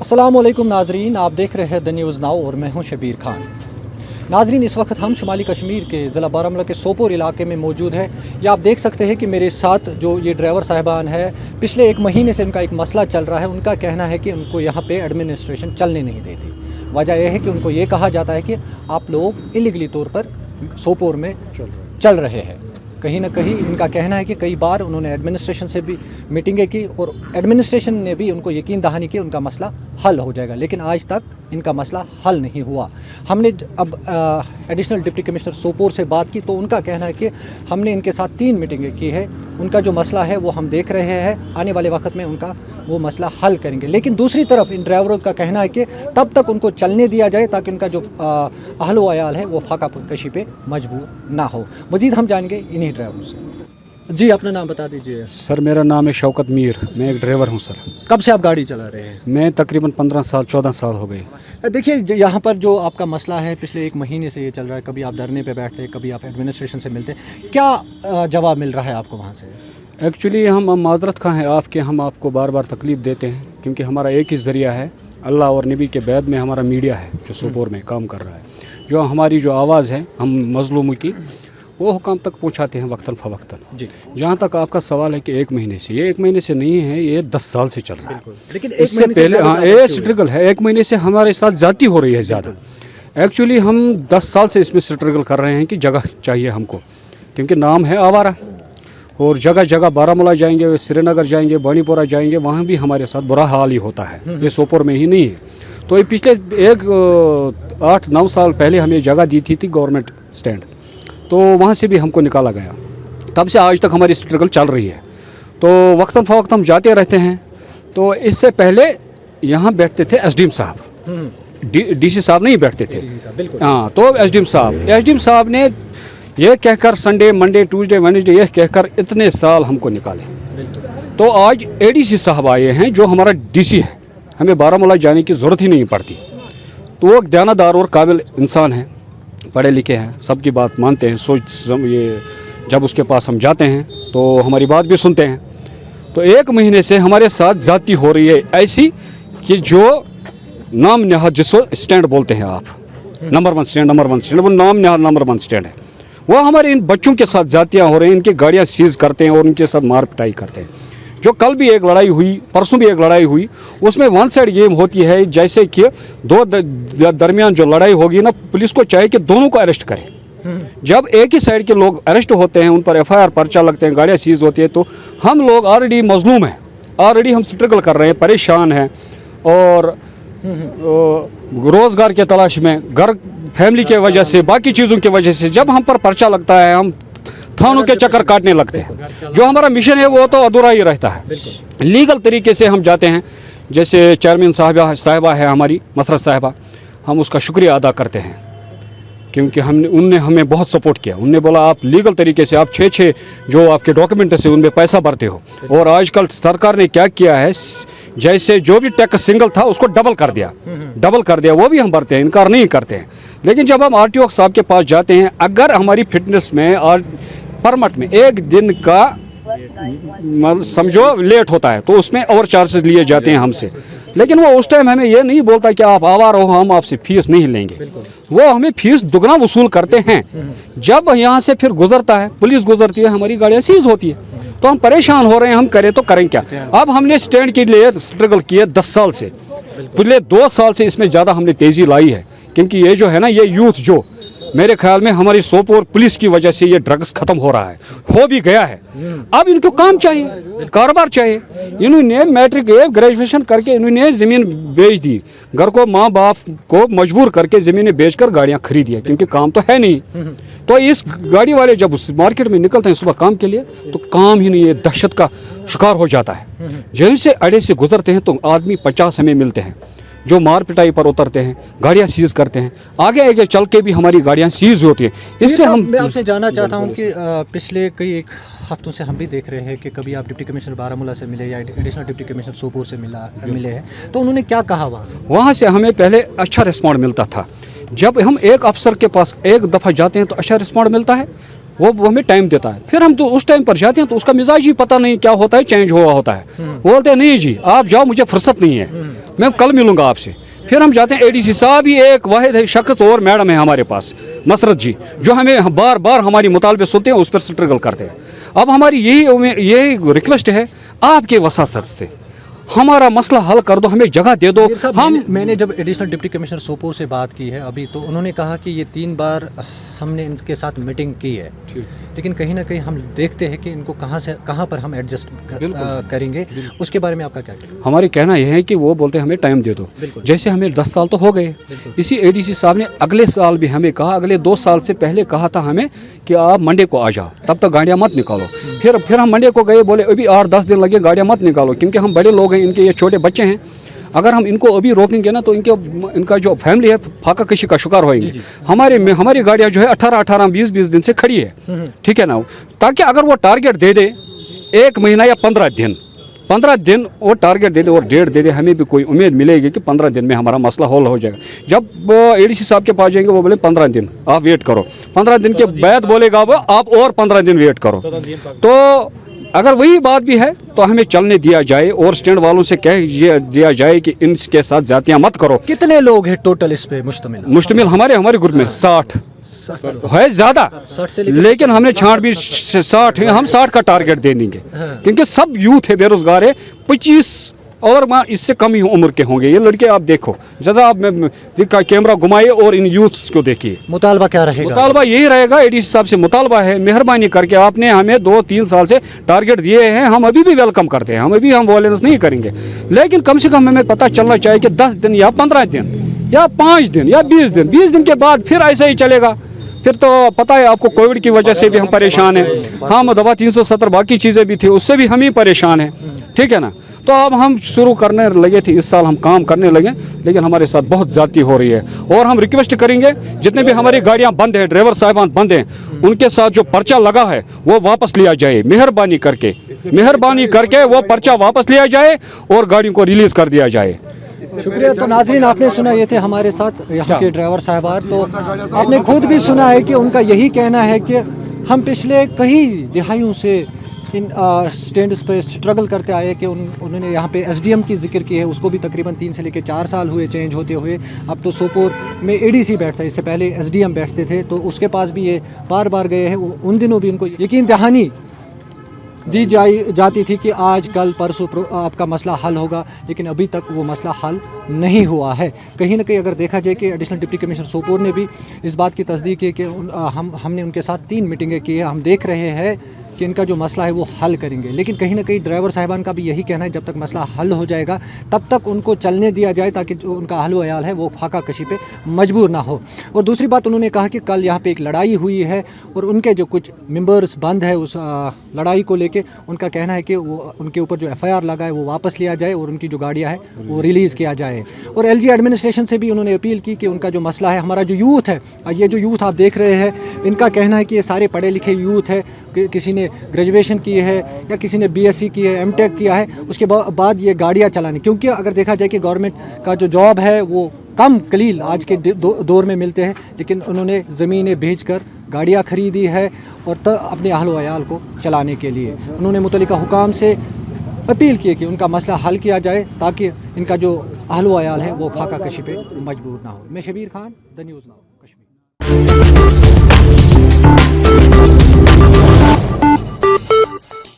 अस्सलामुअलैकुम नाजरीन, आप देख रहे हैं द न्यूज़ नाउ और मैं हूं शबीर खान। नाजरीन, इस वक्त हम शुमाली कश्मीर के ज़िला बारामूला के सोपोर इलाके में मौजूद है। ये आप देख सकते हैं कि मेरे साथ जो ये ड्राइवर साहिबान है, पिछले 1 महीने से उनका एक मसला चल रहा है। उनका कहना है कि उनको यहाँ पे एडमिनिस्ट्रेशन चलने नहीं देती। वजह यह है कि उनको ये कहा जाता है कि आप लोग इलीगली तौर पर सोपोर में चल रहे हैं। कहीं ना कहीं इनका कहना है कि कई बार उन्होंने एडमिनिस्ट्रेशन से भी मीटिंगें की और एडमिनिस्ट्रेशन ने भी उनको यकीन दहानी की उनका मसला हल हो जाएगा, लेकिन आज तक इनका मसला हल नहीं हुआ। हमने अब एडिशनल डिप्टी कमिश्नर सोपोर से बात की तो उनका कहना है कि हमने इनके साथ 3 मीटिंगें की है। उनका जो मसला है वो हम देख रहे हैं, आने वाले वक्त में उनका वो मसला हल करेंगे। लेकिन दूसरी तरफ इन ड्राइवरों का कहना है कि तब तक उनको चलने दिया जाए ताकि उनका जो अहल व अयाल है वो फाका कशी पे मजबूर ना हो। मज़ीद हम जानेंगे इन्हीं ड्राइवरों से। जी, अपना नाम बता दीजिए। सर, मेरा नाम है शौकत मीर, मैं एक ड्राइवर हूँ। सर, कब से आप गाड़ी चला रहे हैं? मैं तकरीबन 14 साल हो गए। देखिए, यहाँ पर जो आपका मसला है पिछले 1 महीने से ये चल रहा है। कभी आप धरने पे बैठते हैं, कभी आप एडमिनिस्ट्रेशन से मिलते हैं, क्या जवाब मिल रहा है आपको वहाँ से? एक्चुअली हम माजरत खा हैं आपके, हम आपको बार बार तकलीफ़ देते हैं क्योंकि हमारा एक ही ज़रिया है, अल्लाह और नबी के बैद में हमारा मीडिया है जो सोपोर में काम कर रहा है। जो हमारी जो आवाज़ है हम मज़लूमों की, वो हुकाम तक पहुंचाते हैं वक्तन फ़वक्तन। जी, जहाँ तक आपका सवाल है कि 1 महीने से, ये 1 महीने से नहीं है, ये 10 साल से चल रहा है। लेकिन इससे पहले हाँ, ये स्ट्रगल है। 1 महीने से हमारे साथ ज़्यादती हो रही है ज़्यादा। एक्चुअली हम 10 साल से इसमें स्ट्रगल कर रहे हैं कि जगह चाहिए हमको, क्योंकि नाम है आवारा। और जगह जगह बारामूला जाएंगे, श्रीनगर जाएंगे, बानीपोरा जाएंगे, वहाँ भी हमारे साथ बुरा हाल ही होता है। ये सोपोर में ही नहीं है। तो ये पिछले 8-9 साल पहले हमें जगह दी थी गवर्नमेंट स्टैंड, तो वहाँ से भी हमको निकाला गया। तब से आज तक हमारी स्ट्रगल चल रही है। तो वक्तन फ़वक्त हम जाते रहते हैं। तो इससे पहले यहाँ बैठते थे एसडीएम साहब, डीसी साहब नहीं बैठते थे। हाँ, तो एसडीएम साहब ने यह कहकर संडे, मंडे, ट्यूसडे, वेडनेसडे यह कहकर इतने साल हमको निकाले। तो आज एडीसी साहब आए हैं जो हमारा डीसी है, हमें बारामूला जाने की ज़रूरत ही नहीं पड़ती। तो वो दयानतदार और काबिल इंसान हैं, पढ़े लिखे हैं, सबकी बात मानते हैं। ये जब उसके पास हम जाते हैं तो हमारी बात भी सुनते हैं। तो 1 महीने से हमारे साथ ज़्यादती हो रही है ऐसी कि जो नाम नहाद, जिसको स्टैंड बोलते हैं आप, नंबर वन स्टैंड, वो नाम नहाद नंबर 1 स्टैंड है। वो हमारे इन बच्चों के साथ ज़्यादतियाँ हो रही हैं, इनकी गाड़ियाँ सीज़ करते हैं और उनके साथ मार पिटाई करते हैं। जो कल भी एक लड़ाई हुई, परसों भी एक लड़ाई हुई, उसमें 1 साइड गेम होती है। जैसे कि 2 दरमियान जो लड़ाई होगी ना, पुलिस को चाहिए कि दोनों को अरेस्ट करे। जब एक ही साइड के लोग अरेस्ट होते हैं, उन पर FIR पर्चा लगते हैं, गाड़ियाँ सीज होती है, तो हम लोग ऑलरेडी मजलूम हैं, ऑलरेडी हम स्ट्रगल कर रहे हैं, परेशान हैं और रोज़गार के तलाश में, घर फैमिली के वजह से, बाकी चीज़ों की वजह से जब हम पर पर्चा लगता है हम थानों के चक्कर काटने लगते हैं। जो हमारा मिशन है वो तो अधूरा ही रहता है। लीगल तरीके से हम जाते हैं, जैसे चेयरमैन साहिबा है हमारी, मसरत साहिबा, हम उसका शुक्रिया अदा करते हैं क्योंकि उनने हमें बहुत सपोर्ट किया। उनने बोला आप लीगल तरीके से, आप 6 जो आपके डॉक्यूमेंट है उनमें पैसा भरते हो। और आजकल सरकार ने क्या किया है, जैसे जो भी टैक्स सिंगल था उसको डबल कर दिया, वो भी हम भरते हैं, इनकार नहीं करते हैं। लेकिन जब हम RTO साहब के पास जाते हैं, अगर हमारी फिटनेस में और परमिट में 1 दिन का समझो लेट होता है तो उसमें ओवर चार्जेस लिए जाते हैं हमसे। लेकिन वो उस टाइम हमें ये नहीं बोलता कि आप आवार हो, हम आपसे फीस नहीं लेंगे। वो हमें फीस दुगना वसूल करते हैं। जब यहाँ से फिर गुजरता है, पुलिस गुजरती है, हमारी गाड़ियाँ सीज होती है। तो हम परेशान हो रहे हैं, हम करें तो करें क्या। अब हमने स्टैंड के लिए स्ट्रगल किया 10 साल से, पिछले 2 साल से इसमें ज़्यादा हमने तेज़ी लाई है, क्योंकि ये जो है ना, ये यूथ जो मेरे ख्याल में हमारी सोपोर पुलिस की वजह से ये ड्रग्स खत्म हो रहा है, हो भी गया है। अब इनको काम चाहिए, कारोबार चाहिए। इन्होंने मैट्रिक ग्रेजुएशन करके इन्होंने ज़मीन बेच दी, घर को माँ बाप को मजबूर करके ज़मीनें बेचकर गाड़ियाँ खरीदी है, क्योंकि काम तो है नहीं। तो इस गाड़ी वाले जब उस मार्केट में निकलते हैं सुबह काम के लिए, तो काम ही नहीं है, दहशत का शिकार हो जाता है। जैसे अड़े से गुजरते हैं तो आदमी 50 हमें मिलते हैं, जो मार पिटाई पर उतरते हैं, गाड़ियाँ सीज करते हैं, आगे आगे चल के भी हमारी गाड़ियाँ सीज होती हैं। इससे मैं आपसे जानना चाहता हूँ कि पिछले कई एक हफ्तों से हम भी देख रहे हैं कि कभी आप डिप्टी कमिश्नर बारामूला से मिले या एडिशनल डिप्टी कमिश्नर सोपोर से मिले हैं, तो उन्होंने क्या कहा वहाँ से हमें पहले अच्छा रिस्पॉन्ड मिलता था। जब हम एक अफसर के पास एक दफ़ा जाते हैं तो अच्छा रिस्पॉन्ड मिलता है, वो हमें टाइम देता है। फिर हम तो उस टाइम पर जाते हैं तो उसका मिजाज ही पता नहीं क्या होता है, चेंज हुआ होता है। बोलते हैं नहीं जी आप जाओ, मुझे फुर्सत नहीं है, मैं कल मिलूंगा आपसे। फिर हम जाते हैं, एडीसी साहब ही एक वाहिद शख्स और मैडम है हमारे पास, मसरत जी, जो हमें बार बार हमारी मुतालबे सुनते हैं, उस पर स्ट्रगल करते हैं। अब हमारी यही रिक्वेस्ट है आपके वसासत से, हमारा मसला हल कर दो, हमें जगह दे दो। मैंने जब एडिशनल डिप्टी कमिश्नर सोपोर से बात की है अभी, तो उन्होंने कहा कि ये 3 बार हमने इनके साथ मीटिंग की है, लेकिन कहीं ना कहीं हम देखते हैं कि इनको कहाँ पर हम एडजस्ट करेंगे। उसके बारे में आपका क्या कहना है? हमारे कहना यह है कि वो बोलते हैं हमें टाइम दे दो, जैसे हमें 10 साल तो हो गए। इसी एडीसी साहब ने अगले साल भी हमें कहा, अगले 2 साल से पहले कहा था हमें कि आप मंडे को आ जाओ, तब तक गाड़ियाँ मत निकालो। फिर हम मंडे को गए, बोले अभी 8-10 दिन लगे, गाड़ियाँ मत निकालो, क्योंकि हम बड़े लोग हैं, इनके ये छोटे बच्चे हैं, अगर हम इनको अभी रोकेंगे ना तो इनका जो फैमिली है फाका कशी का शिकार होएंगे। हमारी गाड़ियाँ जो है 18-18, 20-20 दिन से खड़ी है, ठीक है ना, ताकि अगर वो टारगेट दे दे 1 महीना या 15 दिन वो टारगेट दे दे और डेट दे दे, हमें भी कोई उम्मीद मिलेगी कि 15 दिन में हमारा मसला हल हो जाएगा। जब एडीसी साहब के पास जाएंगे वो बोले 15 दिन आप वेट करो, 15 दिन के बाद बोलेगा वो आप और 15 दिन वेट करो। तो अगर वही बात भी है तो हमें चलने दिया जाए और स्टैंड वालों से कह दिया जाए कि इनके साथ ज्यादतियाँ मत करो। कितने लोग हैं टोटल इस पे मुश्तमिल? हमारे ग्रुप में 60 है ज़्यादा, लेकिन हमने छांटबीन 60 है, हम 60 का टारगेट दे देंगे, क्योंकि सब यूथ है, बेरोजगार है, 25 और इससे कम ही उम्र के होंगे ये लड़के। आप देखो ज़्यादा, आप कैमरा घुमाइए और इन यूथ्स को देखिए। मुतालबा क्या रहेगा? मुतालबा यही रहेगा, एडीसी साहब से मुतालबा है, मेहरबानी करके आपने हमें 2-3 साल से टारगेट दिए हैं, हम अभी भी वेलकम करते हैं, हम अभी हम वॉयलेंस नहीं करेंगे, लेकिन कम से कम हमें पता चलना चाहिए कि 10 दिन या 15 दिन या 5 दिन या 20 दिन, 20 दिन के बाद फिर ऐसा ही चलेगा। फिर तो पता है आपको, कोविड की वजह से भी हम परेशान हैं, हम दवा 370 बाकी चीज़ें भी थी, उससे भी हम ही परेशान हैं, ठीक है ना। तो अब हम शुरू करने लगे थे, इस साल हम काम करने लगे, लेकिन हमारे साथ बहुत ज़्यादती हो रही है। और हम रिक्वेस्ट करेंगे जितने भी हमारी गाड़ियाँ बंद हैं, ड्राइवर साहिबान बंद हैं, उनके साथ जो पर्चा लगा है वो वापस लिया जाए, मेहरबानी करके वो पर्चा वापस लिया जाए और गाड़ियों को रिलीज़ कर दिया जाए। शुक्रिया। तो नाजरीन आपने सुना, ये थे हमारे साथ यहाँ के ड्राइवर साहबान। तो आपने खुद भी सुना है कि उनका यही कहना है कि हम पिछले कई दिहाइयों से इन स्टैंड्स पे स्ट्रगल करते आए कि उन्होंने यहाँ पे एसडीएम की जिक्र की है, उसको भी तकरीबन 3 से लेकर 4 साल हुए चेंज होते हुए। अब तो सोपोर में एडीसी बैठता है, इससे पहले एसडीएम बैठते थे, तो उसके पास भी ये बार बार गए हैं। उन दिनों भी उनको यकीन दहानी दी जाती थी कि आज कल परसों आपका मसला हल होगा, लेकिन अभी तक वो मसला हल नहीं हुआ है। कहीं ना कहीं अगर देखा जाए कि एडिशनल डिप्टी कमिश्नर सोपोर ने भी इस बात की तस्दीक की कि हमने उनके साथ 3 मीटिंगें की है, हम देख रहे हैं कि इनका जो मसला है वो हल करेंगे। लेकिन कहीं ना कहीं ड्राइवर साहिबान का भी यही कहना है, जब तक मसला हल हो जाएगा तब तक उनको चलने दिया जाए, ताकि जो उनका अहल व अयाल है वो फाका कशी पे मजबूर ना हो। और दूसरी बात उन्होंने कहा कि कल यहाँ पे एक लड़ाई हुई है और उनके जो कुछ मेंबर्स बंद है, उस लड़ाई को लेके उनका कहना है कि वो उनके ऊपर जो FIR लगा है वो वापस लिया जाए और उनकी जो गाड़ियाँ हैं वो रिलीज़ किया जाए। और LG एडमिनिस्ट्रेशन से भी उन्होंने अपील की कि उनका जो मसला है, हमारा जो यूथ है, ये जो यूथ आप देख रहे हैं, इनका कहना है कि ये सारे पढ़े लिखे यूथ है, किसी ने ग्रेजुएशन की है या किसी ने BSc की है, MTech किया है, उसके बाद ये गाड़ियाँ चलानी। क्योंकि अगर देखा जाए कि गवर्नमेंट का जो जॉब है वो कम कलील आज के दौर में मिलते हैं, लेकिन उन्होंने ज़मीनें बेचकर गाड़ियाँ खरीदी है और अपने अहल व अयाल को चलाने के लिए उन्होंने मुतल्लिका हुकाम से अपील की कि उनका मसला हल किया जाए, ताकि इनका जो अहल व अयाल है वो फाका कशी पे मजबूर ना हो। मैं Shabir Khan, the news now Kashmir.